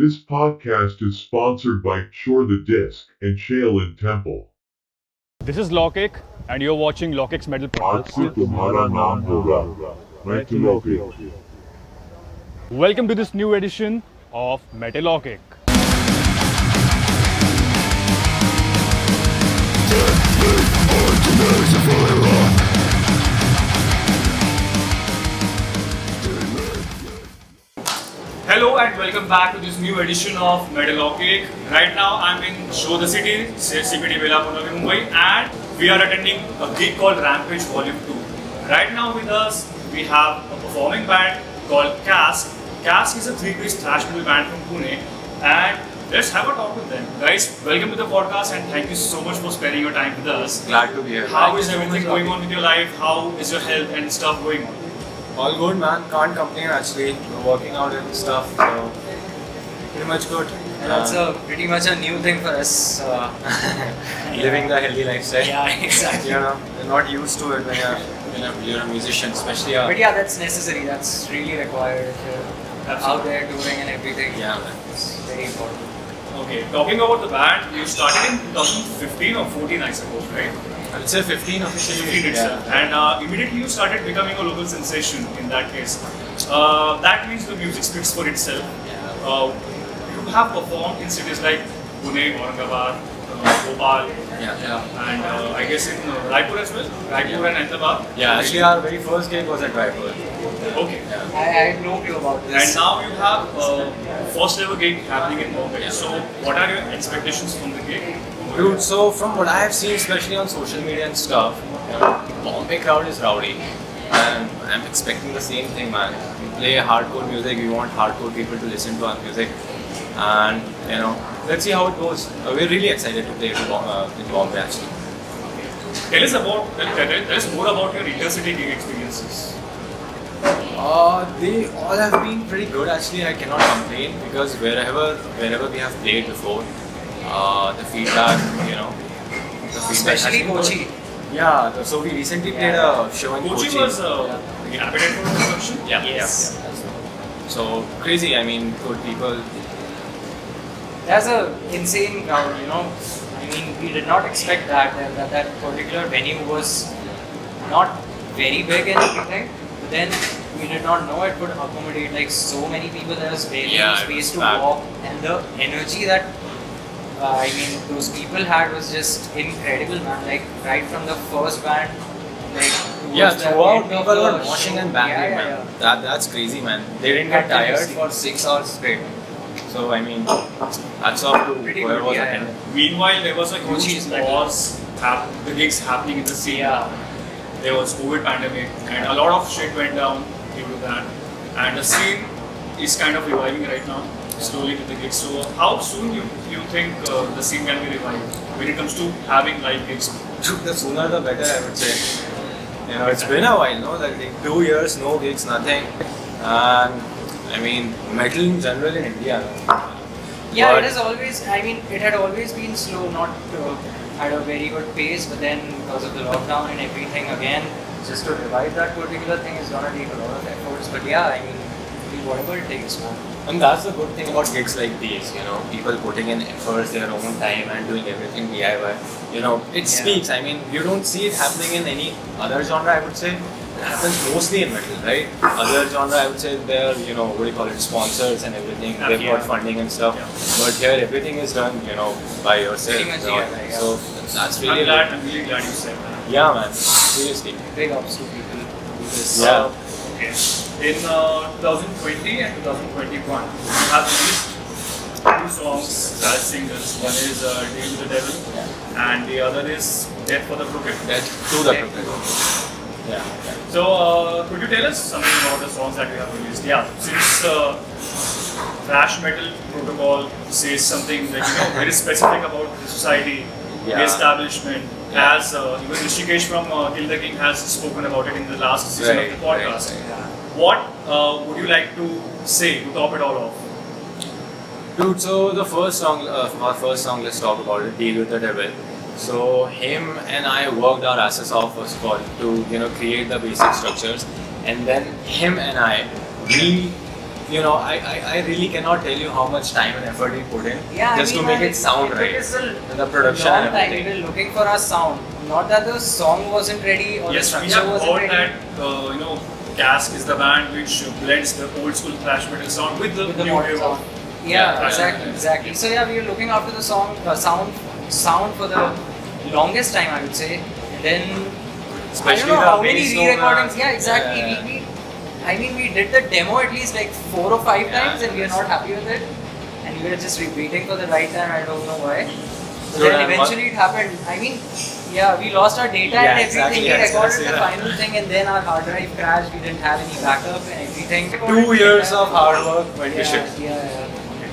This podcast is sponsored by Shore the Disc and Shale and Temple. This is Laukik, and you're watching Laukik's Metal आज से Podcast. तुम्हारा नाम होगा METALAUKIK. Welcome to this new edition of METALAUKik. Hello and welcome back to this new edition of METALAUKik. Right now I'm in Show the City, CPD Vela Pune, Mumbai, and we are attending a gig called Rampage Volume 2. Right now with us we have a performing band called Kasck. Kasck is a three-piece thrash metal band from Pune, and let's have a talk with them. Guys, welcome to the podcast and thank you so much for spending your time with us. Glad to be here. How is everything going on with your life? How is your health and stuff going on? All good, man. Can't complain actually. We're working out and stuff, so pretty much good. That's pretty much a new thing for us. Living the healthy lifestyle. Yeah, exactly. You're not used to it when you're a musician, especially. But yeah, that's necessary. That's really required if you're out there touring and everything. Yeah, man. It's very important. Okay, talking about the band, you started in 2015 or 14, I suppose, right? I would say 15 officially. 15 itself. And immediately you started becoming a local sensation in that case. That means the music speaks for itself. You have performed in cities like Pune, Aurangabad, Bhopal, and I guess in Raipur as well, Raipur and Ahmedabad. Yeah, actually our very first gig was at Raipur. Okay. Yeah. I had no clue about this. And now you have first ever gig happening in Bombay. So what are your expectations from the gig? Dude, so from what I have seen, especially on social media and stuff, Bombay crowd is rowdy, and I'm expecting the same thing, man. We play hardcore music. We want hardcore people to listen to our music, and let's see how it goes. We're really excited to play in Bombay, actually. Tell us more about your intercity gig experiences. They all have been pretty good, actually. I cannot complain because wherever we have played before, the feedback, Especially has been Kochi. good. Yeah, so we recently played a show in Kochi. Kochi was the appetite for construction? Yes. Yeah. So crazy, I mean, good people. There's a insane crowd, I mean, we did not expect that particular venue was not very big and everything, but then we did not know it could accommodate like so many people. There was barely space to walk, and the energy that those people had was just incredible, man. Like right from the first band, Throughout people were moshing and banging, man. Yeah. That's crazy, man. They didn't get tired for 6 hours straight. So I mean, hats off to whoever was attending. Meanwhile, there was a huge pause, the gigs happening in the scene. There was COVID pandemic and a lot of shit went down due to that. And the scene is kind of reviving right now, slowly with the gigs. So how soon you think the scene can be revived when it comes to having live gigs? The sooner the better, I would say. It's been a while, no? Like 2 years, no gigs, nothing. And I mean, metal in general in India. Yeah, it had always been slow, not at a very good pace, but then because of the lockdown and everything, again, just to revive that particular thing is gonna take a lot of efforts. But yeah, I mean, whatever it takes, man. And that's the good thing about gigs like these, people putting in efforts, their own time and doing everything DIY. It speaks. I mean, you don't see it happening in any other genre, I would say. It happens mostly in metal, right? Other genre, I would say they're, sponsors and everything. They've got funding and stuff. But here, everything is done, by yourself. Pretty much, So that's really I'm really glad you said that. Yeah, man. Seriously. Big ups to people who do this. Yeah. Okay. In 2020 and 2021, you have released two songs as singles. One is Deal with the Devil and the other is Death for the Crooked. Death to the Crooked. Yeah. So, could you tell us something about the songs that you have released? Yeah, since Thrash Metal protocol says something like very specific about the society, the establishment, as even Rishikesh from Kill the King has spoken about it in the last season of the podcast. What would you like to say to top it all off? Dude, so the first song, our first song, let's talk about it, Deal with the Devil. So him and I worked our asses off, first of all, to create the basic structures, and then him and I, we I really cannot tell you how much time and effort we put in just to make it sound right. The production long and time everything. we were looking for our sound. Not that the song wasn't ready or the Yes, we structure have wasn't heard ready. that Kasck is the band which blends the old school thrash metal sound with the With the new modern wave sound. of Yeah, thrash exactly. So yeah, we were looking after the sound for the longest time, I would say. And then Especially I don't know the how many bass re-recordings. tone, Yeah, exactly. yeah. We did the demo at least like 4 or 5 Yeah. times, and we are not happy with it. And we were just waiting for the right time. I don't know why. But Dude, then and eventually it happened. We lost our data Yeah, and exactly, everything. We I was gonna recorded say the that. final thing, and then our hard drive crashed. We didn't have any backup and everything. 2 years of hard work went to shit. Yeah.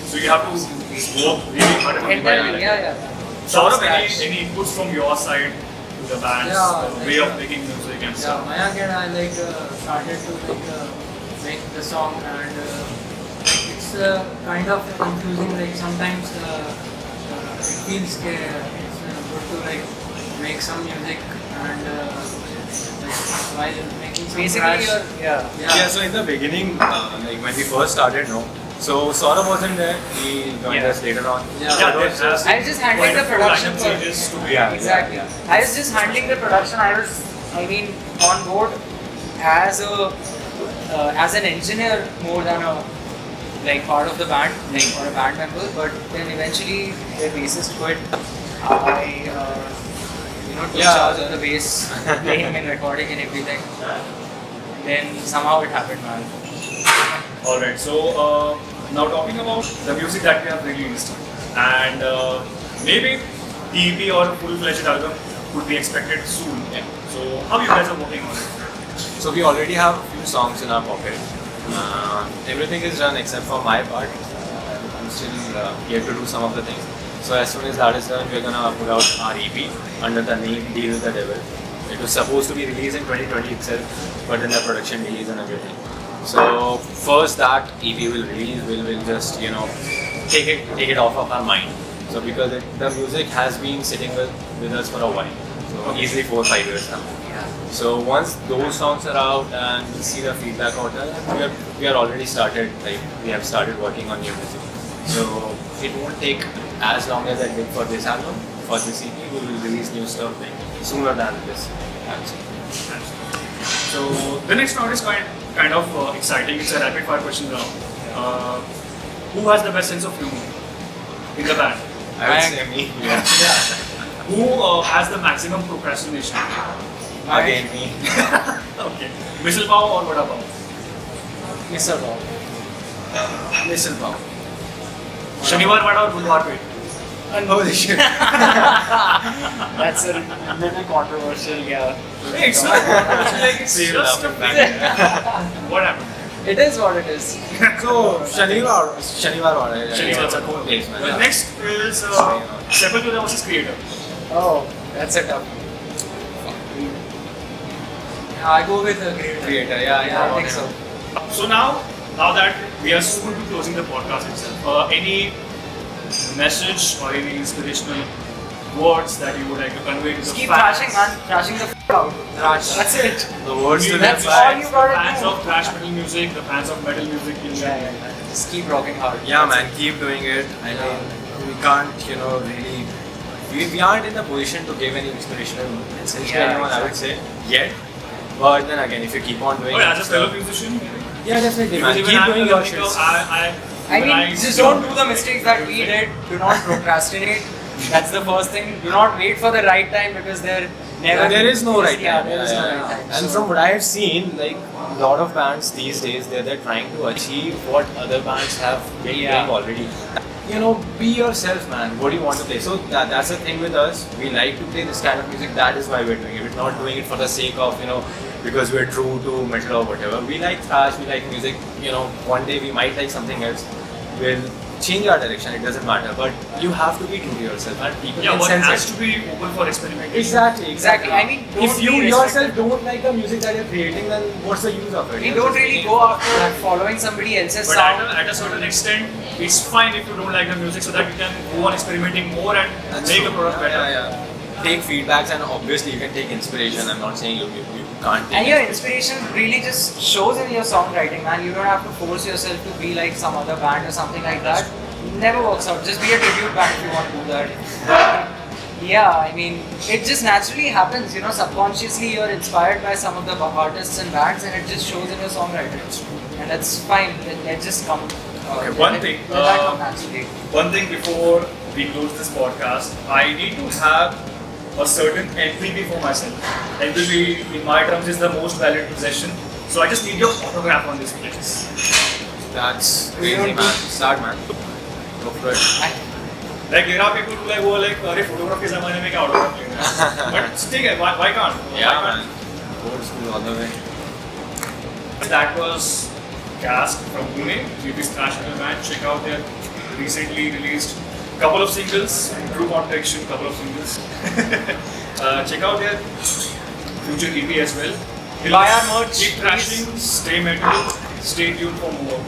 So you have to work really hard on the Entirely, band. yeah. Saurabh, Scratch. any inputs from your side to the band's Yeah, way of making music and Yeah, stuff? Mayank and I started to make the song, and it's kind of confusing. Sometimes it feels it's good to make some music and while making some Basically, thrash. Yeah, so in the beginning, when we first started, so Saurabh wasn't there, he joined Yeah. us later on. Yeah. So it was just, I was just handling Quite the a few production lineup for changes to be Yeah. exactly. I was just handling the production. I was on board as an engineer more than a part of the band, or a band member. But then eventually the bassist quit. I took charge of the bass, playing and recording and everything. Then somehow it happened, man. Alright, so now talking about the music that we have released, and maybe EP or a full-fledged album could be expected soon. Yeah. So how you guys are working on it? So we already have a few songs in our pocket. Everything is done except for my part. I'm still yet to do some of the things. So as soon as that is done, we're gonna put out our EP under the name Deal with the Devil. It was supposed to be released in 2020 itself, but then the production delays and everything. So first that EP will release, we'll just take it off of our mind. So because the music has been sitting with us for a while, so easily 4 or 5 years now. So once those songs are out and we see the feedback out there, we are already started, we have started working on new music. So it won't take as long as it did for this album. For this EP, we will release new stuff sooner than this. So the next round is kind of exciting. It's a rapid fire question round. Who has the best sense of humor in the band? I would say me. Yeah. Who has the maximum procrastination? Again me. Okay. Missile pav or vada pav? Mr. Bob. Listen, Bob. Shaniwar vada or Budhwar pet? Holy shit. That's a little controversial, yeah. Hey, it's not like it's See you just a laughing thing. back. What happened? It is what it is. So Shaniwar Shaniwar. it's a cool place, man. The Yeah. next is Sepultura versus Creator. Oh, that's a tough one. Yeah, I go with the Creator, yeah, I think so. So now that we are soon to closing the podcast itself, any message or any inspirational words that you would like to convey to the Just keep fans? thrashing, man. Thrashing the out. Thrash. That's it. The words to That's live all by. you gotta fans do. of thrash metal music, the fans of metal music in general. Just keep rocking hard. Yeah, man, keep doing it. I mean, we can't, really. We aren't in the position to give any inspirational message to Yeah, anyone, I would say, yet. But then again, if you keep on doing Oh, as a it, fellow musician, yeah, definitely, man. because even Keep I'm doing a your learning curve, shit. I mean, just don't do the mistakes that we did. Do not procrastinate. That's the first thing. Do not wait for the right time because there There is no right Yeah, time. there is no right time. And So- from what I have seen, a lot of bands these days, they're trying to achieve what other bands have been Yeah. doing already. Be yourself, man. What do you want to play? So that's the thing with us. We like to play this kind of music. That is why we're doing it. We're not doing it for the sake of, because we're true to metal or whatever. We like thrash, we like music. One day we might like something else. We'll change our direction. It doesn't matter. But you have to be true to yourself, and people yeah, can one sense has it. to be open for experimentation. Exactly. I mean, don't if you be yourself restricted. don't like the music that you're creating, then what's the use of it? We You're don't just really making- go after following somebody else's But sound. at a certain extent, it's fine if you don't like the music, so that you can go on experimenting more and That's make true. a product better. Yeah. Take feedbacks, and obviously you can take inspiration. I'm not saying you can't take And your inspiration. inspiration really just shows in your songwriting, man. You don't have to force yourself to be like some other band or something like that. Never works out. Just be a tribute band if you want to do that. But, yeah, I mean, it just naturally happens, you know, subconsciously you're inspired by some of the artists and bands and it just shows in your songwriting. And that's fine. Let just come. Okay, one thing. Let that come naturally. One thing before we close this podcast, I need to have a certain NPV for myself. NPV in my terms is the most valued possession. So I just need your autograph on this place. That's crazy, man. Start, man. Go for it. Like there are people who like go like, अरे photograph के ज़माने में क्या autograph लेना है? But ठीक है, why can't? Yeah, Why man. Old school all the way. can't? That was Kasck from Pune, with Thrash Metal band. Check out their recently released couple of singles, True Contradiction, couple of singles. Check out their future EP as well. Buy our merch, Keep thrashing, stay metal, stay tuned for more.